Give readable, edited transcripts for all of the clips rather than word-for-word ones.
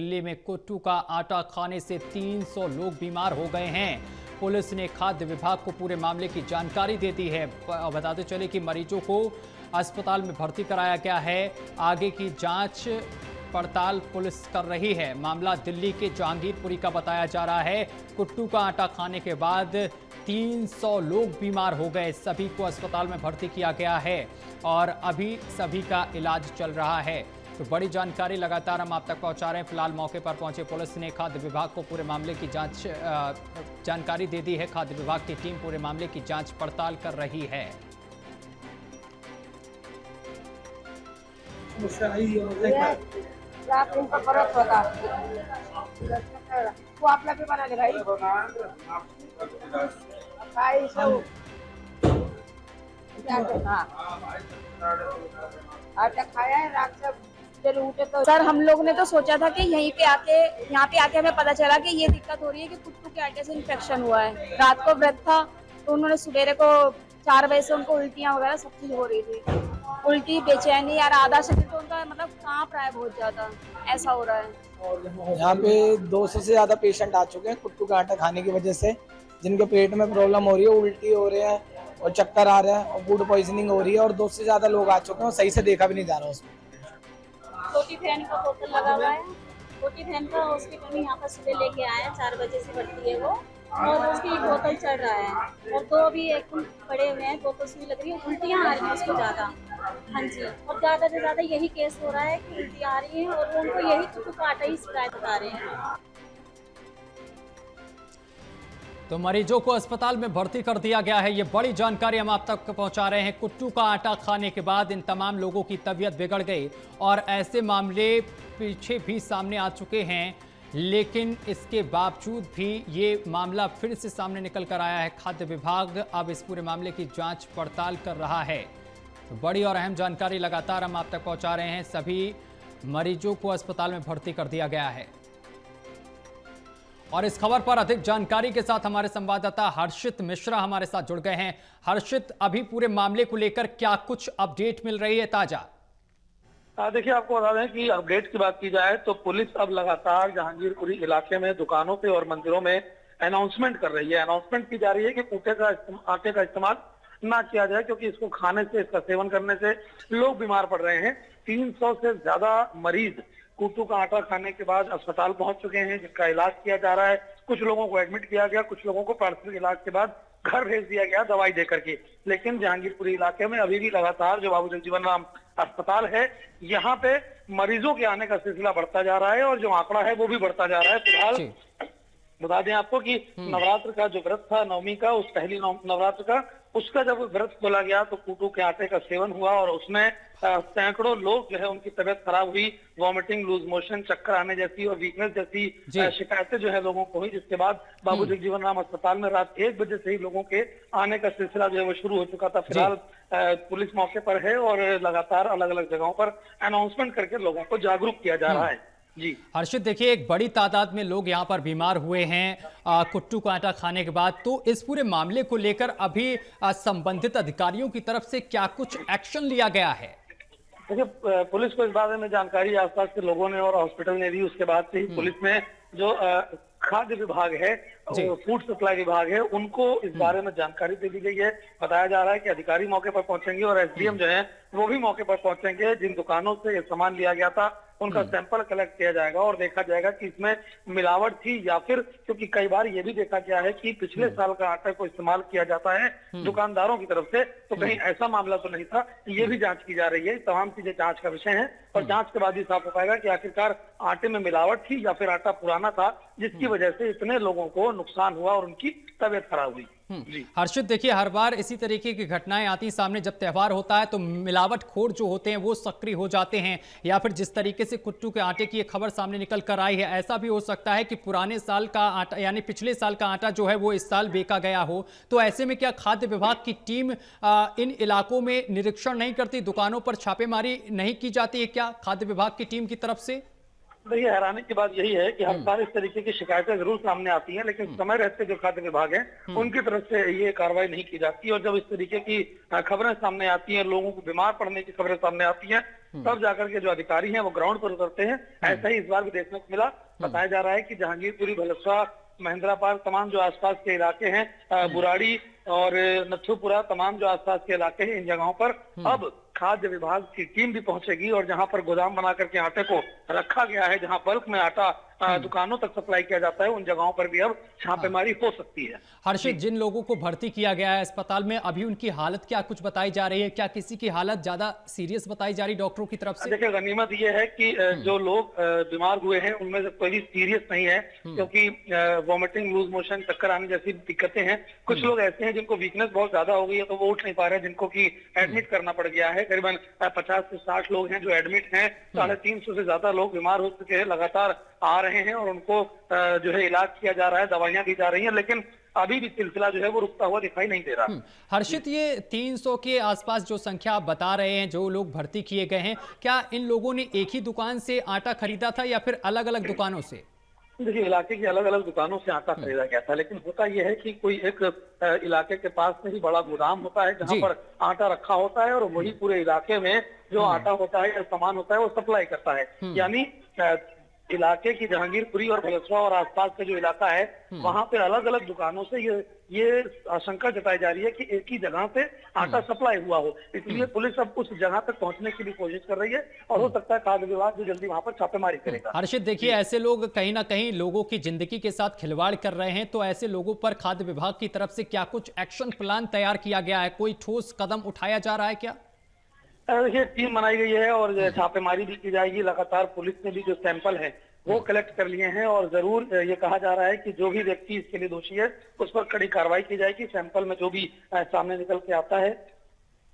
दिल्ली में कुट्टू का आटा खाने से 300 लोग बीमार हो गए हैं। पुलिस ने खाद्य विभाग को पूरे मामले की जानकारी दे दी है। बताते चले कि मरीजों को अस्पताल में भर्ती कराया गया है। आगे की जांच पड़ताल पुलिस कर रही है। मामला दिल्ली के जहांगीरपुरी का बताया जा रहा है। कुट्टू का आटा खाने के बाद 300 लोग बीमार हो गए। सभी को अस्पताल में भर्ती किया गया है और अभी सभी का इलाज चल रहा है। तो बड़ी जानकारी लगातार हम आप तक पहुंचा रहे हैं। फिलहाल मौके पर पहुंचे पुलिस ने खाद्य विभाग को पूरे मामले की जानकारी दे दी है। खाद्य विभाग की टीम पूरे मामले की जांच पड़ताल कर रही है। वो आपला भी बना ले भाई आटा खाया है रात से उठे तो सर हम लोग ने तो सोचा था कि यहाँ पे आके हमें पता चला कि ये दिक्कत हो रही है कि कुट्टू के आटे से इन्फेक्शन हुआ है। रात को व्रत था तो उन्होंने सवेरे को 4 बजे से उनको उल्टियाँ वगैरह सब चीज हो रही थी। उल्टी, बेचैनी यार आधा शरीर तो उनका मतलब कांप रहा है बहुत ज्यादा, ऐसा हो रहा है। यहाँ पे 200 से ज्यादा पेशेंट आ चुके हैं कुट्टू का आटा खाने की वजह से, जिनके पेट में प्रॉब्लम हो रही है, उल्टी हो रहे हैं और चक्कर आ रहे हैं और फूड पॉइजनिंग हो रही है और 200 से ज्यादा लोग आ चुके हैं और सही से देखा भी नहीं जा रहा उसमें। छोटी बहन का बोतल लगा हुआ है। छोटी बहन का हॉस्पिटल में यहाँ पर सुबह लेके आए हैं, 4 बजे से भर्ती है वो और उसकी बोतल चढ़ रहा है और 2 भी एक पड़े हुए हैं, 2 तो सुई लग रही है, उल्टियाँ आ रही हैं उसको ज़्यादा। हाँ जी, और ज़्यादा से ज़्यादा यही केस हो रहा है कि उल्टी आ रही है और उनको यही कुट्टू का आटा ही शिकायत बता रहे हैं। तो मरीजों को अस्पताल में भर्ती कर दिया गया है। ये बड़ी जानकारी हम आप तक पहुंचा रहे हैं। कुट्टू का आटा खाने के बाद इन तमाम लोगों की तबीयत बिगड़ गई और ऐसे मामले पीछे भी सामने आ चुके हैं, लेकिन इसके बावजूद भी ये मामला फिर से सामने निकल कर आया है। खाद्य विभाग अब इस पूरे मामले की जांच पड़ताल कर रहा है। तो बड़ी और अहम जानकारी लगातार हम आप तक पहुंचा रहे हैं। सभी मरीजों को अस्पताल में भर्ती कर दिया गया है। और इस खबर पर अधिक जानकारी के साथ हमारे संवाददाता हर्षित मिश्रा हमारे साथ जुड़ गए हैं। हर्षित, अभी पूरे मामले को लेकर क्या कुछ अपडेट मिल रही है ताजा? देखिए, आपको बता दें कि अपडेट की बात की जाए तो पुलिस अब लगातार जहांगीरपुरी इलाके में दुकानों पे और मंदिरों में अनाउंसमेंट कर रही है। अनाउंसमेंट की जा रही है कि आटे का इस्तेमाल ना किया जाए, क्योंकि इसको खाने से, इसका सेवन करने से लोग बीमार पड़ रहे हैं। 300 से ज्यादा मरीज कुट्टू का आटा खाने के बाद अस्पताल पहुंच चुके हैं, जिनका इलाज किया जा रहा है। कुछ लोगों को एडमिट किया गया, कुछ लोगों को प्राथमिक इलाज के बाद घर भेज दिया गया दवाई देकर के। लेकिन जहांगीरपुरी इलाके में अभी भी लगातार जो बाबू जगजीवन राम अस्पताल है, यहाँ पे मरीजों के आने का सिलसिला बढ़ता जा रहा है और जो आंकड़ा है वो भी बढ़ता जा रहा है। फिलहाल बता दें आपको कि नवरात्र का जो व्रत था, नवमी का, उस पहली नवरात्र का, उसका जब व्रत खोला गया तो कुट्टू के आटे का सेवन हुआ और उसमें सैकड़ों लोग जो है उनकी तबीयत खराब हुई। वॉमिटिंग, लूज मोशन, चक्कर आने जैसी और वीकनेस जैसी शिकायतें जो है लोगों को हुई, जिसके बाद बाबू जगजीवन राम अस्पताल में रात 1 बजे से ही लोगों के आने का सिलसिला जो है वो शुरू हो चुका था। फिलहाल पुलिस मौके पर है और लगातार अलग अलग जगहों पर अनाउंसमेंट करके लोगों को जागरूक किया जा रहा है। जी हर्षित, देखिए एक बड़ी तादाद में लोग यहाँ पर बीमार हुए हैं कुट्टू का आटा खाने के बाद। तो इस पूरे मामले को लेकर अभी संबंधित अधिकारियों की तरफ से क्या कुछ एक्शन लिया गया है? देखिए, पुलिस को इस बारे में जानकारी आसपास के लोगों ने और हॉस्पिटल ने दी। उसके बाद से ही पुलिस में जो खाद्य विभाग है, फूड सप्लाई विभाग है, उनको इस बारे में जानकारी दे दी गई है। बताया जा रहा है कि अधिकारी मौके पर पहुंचेंगे और एसडीएम जो है वो भी मौके पर पहुंचेंगे। जिन दुकानों से ये सामान लिया गया था उनका सैंपल कलेक्ट किया जाएगा और देखा जाएगा कि इसमें मिलावट थी या फिर, क्योंकि कई बार ये भी देखा गया है कि पिछले साल का आटा को इस्तेमाल किया जाता है दुकानदारों की तरफ से, तो कहीं ऐसा मामला तो नहीं था। ये भी जांच की जा रही है। तमाम चीजें जांच का विषय है और जांच के बाद ही साफ हो पाएगा कि आखिरकार आटे में मिलावट थी या फिर आटा पुराना था, जिसकी वजह से इतने लोगों को नुकसान हुआ और उनकी तबीयत खराब हुई। हर्षित, देखिए हर बार इसी तरीके की घटनाएं आती सामने। जब त्योहार होता है तो मिलावटखोर जो होते हैं वो सक्रिय हो जाते हैं, या फिर जिस तरीके से कुट्टू के आटे की ये खबर सामने निकल कर आई है, ऐसा भी हो सकता है कि पुराने साल का आटा यानी पिछले साल का आटा जो है वो इस साल बेचा गया हो। तो ऐसे में क्या खाद्य विभाग की टीम इन इलाकों में निरीक्षण नहीं करती, दुकानों पर छापेमारी नहीं की जाती है क्या खाद्य विभाग की टीम की तरफ से? देखिए, हैरानी की बात यही है कि हर साल इस तरीके की शिकायतें जरूर सामने आती हैं, लेकिन समय रहते जो खाद्य विभाग है उनकी तरफ से ये कार्रवाई नहीं की जाती। और जब इस तरीके की खबरें सामने आती हैं, लोगों को बीमार पड़ने की खबरें सामने आती हैं, तब जाकर के जो अधिकारी हैं वो ग्राउंड पर उतरते हैं। ऐसा ही इस बार भी देखने को मिला। बताया जा रहा है कि जहांगीरपुरी, भलसवा, महेंद्रा पार्क, तमाम जो आसपास के इलाके हैं, बुराड़ी और नथुपुरा, तमाम जो आसपास के इलाके हैं, इन जगहों पर अब खाद्य विभाग की टीम भी पहुंचेगी और जहां पर गोदाम बना करके आटे को रखा गया है, जहां बल्क में आटा दुकानों तक सप्लाई किया जाता है, उन जगहों पर भी अब छापेमारी हो सकती है। हर्षित, जिन लोगों को भर्ती किया गया है अस्पताल में, अभी उनकी हालत क्या कुछ बताई जा रही है? क्या किसी की हालत ज्यादा सीरियस बताई जा रही डॉक्टरों की तरफ से? देखिए, गनीमत ये है कि जो लोग बीमार हुए हैं उनमें से कोई भी सीरियस नहीं है, क्योंकि वॉमिटिंग, लूज मोशन, चक्कर आने जैसी दिक्कतें हैं। कुछ लोग ऐसे हैं जिनको वीकनेस बहुत ज्यादा हो गई है, तो वो उठ नहीं पा रहे हैं, जिनको की एडमिट करना पड़ गया है। करीबन 50 से 60 लोग हैं जो एडमिट हैं। 350 से ज्यादा लोग बीमार हो चुके हैं, लगातार आ रहे हैं और उनको जो है इलाज किया जा रहा है, दवाइयां दी जा रही हैं, लेकिन अभी भी सिलसिला जो है वो रुकता हुआ दिखाई नहीं दे रहा। हर्षित, ये 300 के आसपास जो संख्या आप बता रहे हैं, जो लोग भर्ती किए गए हैं, क्या इन लोगों ने एक ही दुकान से आटा खरीदा था या फिर अलग अलग दुकानों से? देखिए, इलाके की अलग अलग दुकानों से आटा खरीदा गया था, लेकिन होता यह है कि कोई एक इलाके के पास में ही बड़ा गोदाम होता है जहां पर आटा रखा होता है और वही पूरे इलाके में जो आटा होता है या सामान होता है वो सप्लाई करता है। यानी इलाके की जहांगीरपुरी और भलसवा और आसपास का जो इलाका है, वहां पे अलग अलग दुकानों से ये आशंका जताई जा रही है कि एक ही जगह से आटा सप्लाई हुआ हो। इसलिए पुलिस अब उस जगह तक पहुंचने की भी कोशिश कर रही है और हो सकता है खाद्य विभाग भी जल्दी वहां पर छापेमारी करेगा। हर्षित, देखिए, ऐसे लोग कहीं ना कहीं लोगों की जिंदगी के साथ खिलवाड़ कर रहे हैं, तो ऐसे लोगों पर खाद्य विभाग की तरफ से क्या कुछ एक्शन प्लान तैयार किया गया है? कोई ठोस कदम उठाया जा रहा है क्या? देखिए, टीम बनाई गई है और छापेमारी भी की जाएगी। लगातार पुलिस ने भी जो सैंपल है वो कलेक्ट कर लिए हैं और जरूर ये कहा जा रहा है कि जो भी व्यक्ति इसके लिए दोषी है उस पर कड़ी कार्रवाई की जाएगी। सैंपल में जो भी सामने निकल के आता है,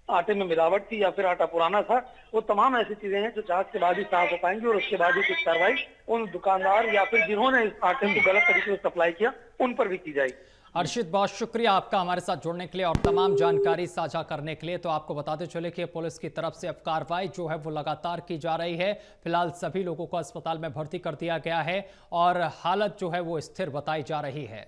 आटे में मिलावट थी या फिर आटा पुराना था, वो तमाम ऐसी चीजें हैं जो जांच के बाद ही साफ हो पाएंगी और उसके बाद ही कुछ कार्रवाई उन दुकानदार या फिर जिन्होंने इस आटे को गलत तरीके से सप्लाई किया उन पर भी की जाएगी। हर्षित, बहुत शुक्रिया आपका हमारे साथ जुड़ने के लिए और तमाम जानकारी साझा करने के लिए। तो आपको बताते चले कि पुलिस की तरफ से अब कार्रवाई जो है वो लगातार की जा रही है। फिलहाल सभी लोगों को अस्पताल में भर्ती कर दिया गया है और हालत जो है वो स्थिर बताई जा रही है।